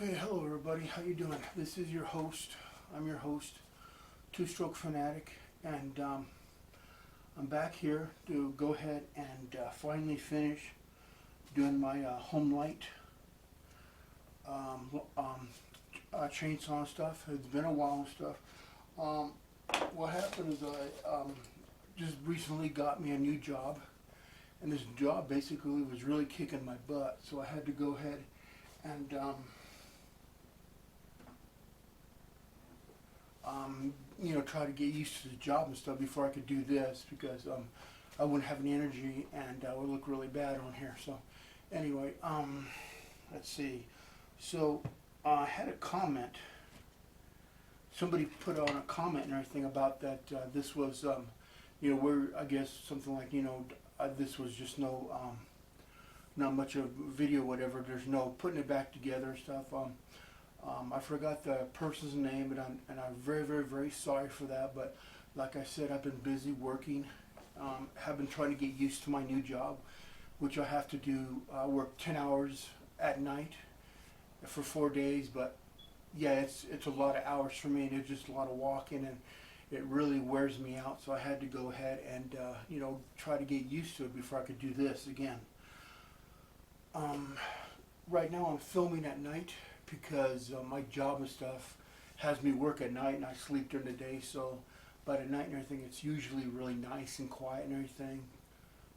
Okay, hello everybody. How you doing? This is your host. I'm your host, Two Stroke Fanatic, and I'm back here to go ahead and finally finish doing my homelite um, um, chainsaw stuff. It's been a while and stuff. Um, what happened is I just recently got me a new job, and this job basically was really kicking my butt. So I had to go ahead and try to get used to the job and stuff before I could do this because I wouldn't have any energy and I would look really bad on here. So anyway, let's see. So I had a comment. Somebody put on a comment and everything about that this was, where I guess something like, this was just not much of video, whatever. There's no putting it back together and stuff. I forgot the person's name, and I'm very, very, very sorry for that. But like I said, I've been busy working. Have been trying to get used to my new job, which I have to do. Work 10 hours at night for 4 days. But yeah, it's a lot of hours for me, and it's just a lot of walking, and it really wears me out. So I had to go ahead and try to get used to it before I could do this again. Right now I'm filming at night because my job and stuff has me work at night and I sleep during the day, so by the night and everything it's usually really nice and quiet and everything,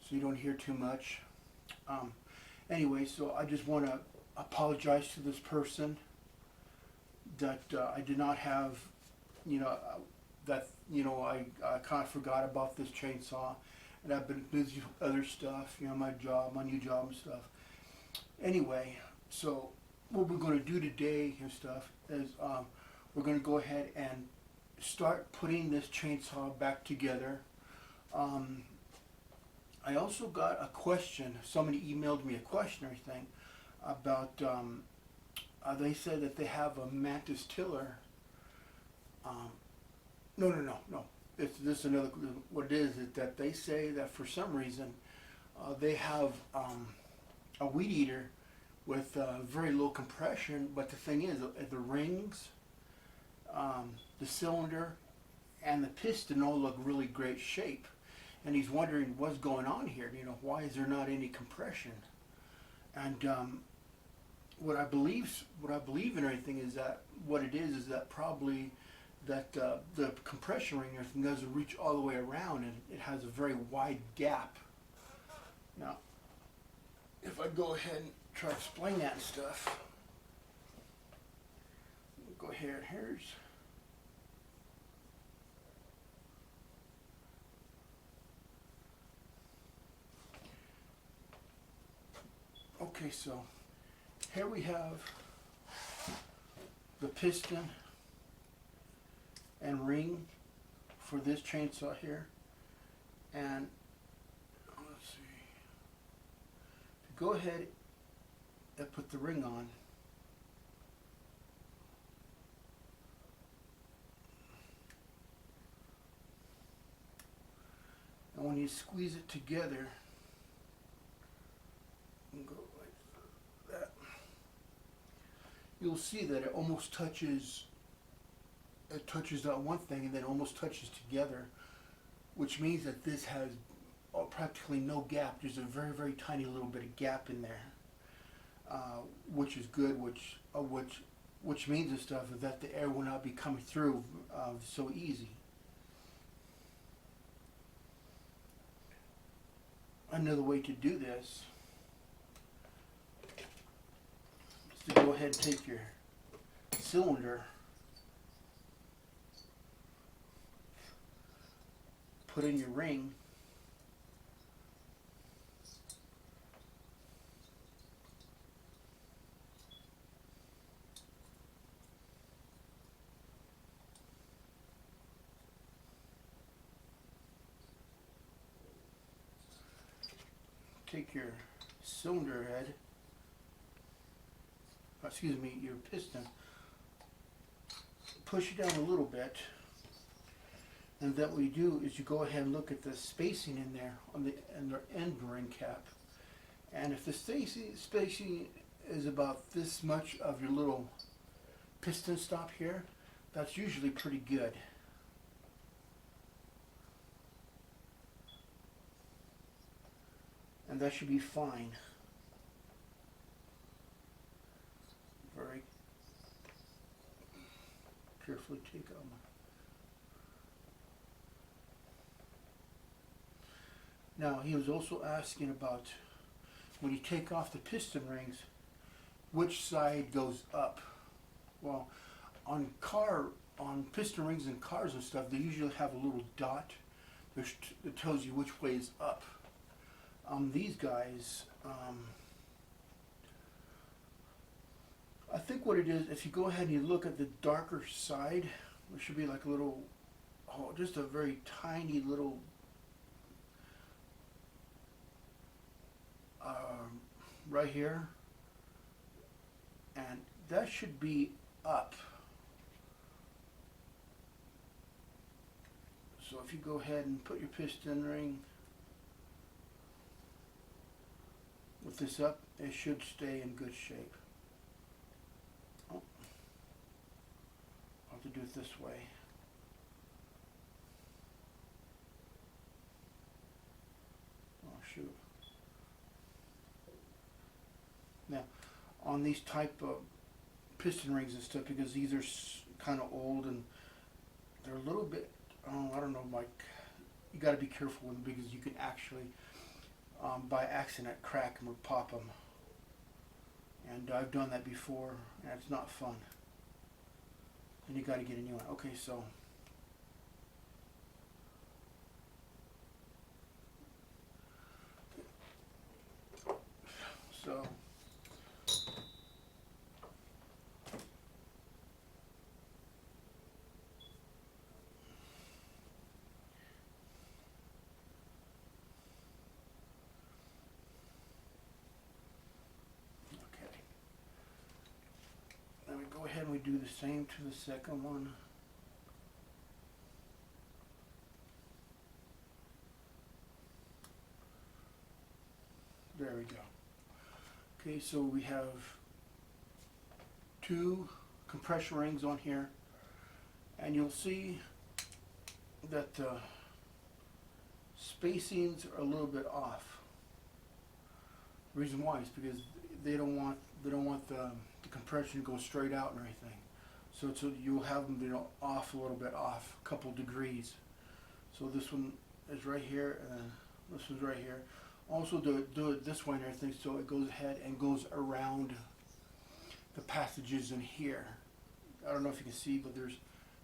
so you don't hear too much. Anyway, so I just want to apologize to this person that I did not have, I kind of forgot about this chainsaw, and I've been busy with other stuff, my job, my new job and stuff. Anyway, so what we're going to do today and stuff is we're going to go ahead and start putting this chainsaw back together. I also got a question. Somebody emailed me a question or anything about, they said that they have a mantis tiller. No. This is another, what it is that they say that for some reason they have a weed eater with very low compression, but the thing is, the rings, the cylinder, and the piston all look really great shape. And he's wondering what's going on here. Why is there not any compression? And what I believe in everything is that what it is that probably that the compression ring everything doesn't reach all the way around, and it has a very wide gap. Now, if I go ahead and try to explain that stuff, go ahead. Here's okay. So here we have the piston and ring for this chainsaw here, and let's see. Go ahead and put the ring on. And when you squeeze it together, and go like that, you'll see that it almost touches. It touches that one thing and then almost touches together, which means that this has practically no gap. There's a very, very tiny little bit of gap in there, which is good. Which means and stuff is that the air will not be coming through so easy. Another way to do this is to go ahead and take your cylinder, put in your ring, take your cylinder head, your piston, push it down a little bit, and then what you do is you go ahead and look at the spacing in there on the end ring cap, and if the spacing is about this much of your little piston stop here. That's usually pretty good. And that should be fine. Very carefully take them. Now he was also asking about when you take off the piston rings, which side goes up? Well, on piston rings and cars and stuff, they usually have a little dot that tells you which way is up. These guys, I think what it is, if you go ahead and you look at the darker side, there should be like a little, just a very tiny little right here, and that should be up. So if you go ahead and put your piston ring with this up, it should stay in good shape. Oh, I'll have to do it this way. Oh shoot. Now, on these type of piston rings and stuff, because these are kind of old and they're a little bit, I don't know, like, you got to be careful with them because you can actually, by accident, crack them or pop them. And I've done that before, and it's not fun. And you got to get a new one. Okay, so. Go ahead and we do the same to the second one. There we go. Okay, so we have 2 compression rings on here, and you'll see that the spacings are a little bit off. The reason why is because they don't want the compression to go straight out and everything. So you'll have them, off a little bit, off a couple degrees. So this one is right here, and this one's right here. Also do it this way and everything, so it goes ahead and goes around the passages in here. I don't know if you can see, but there's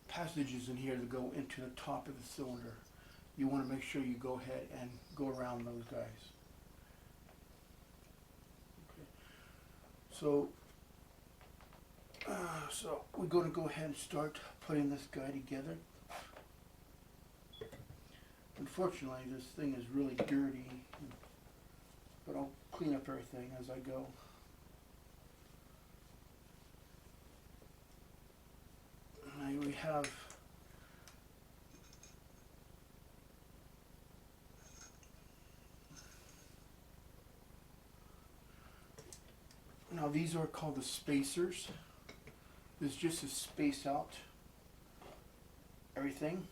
passages in here that go into the top of the cylinder. You want to make sure you go ahead and go around those guys. Okay. So we're going to go ahead and start putting this guy together. Unfortunately, this thing is really dirty, but I'll clean up everything as I go. And we have now these are called the spacers. This is just to space out everything.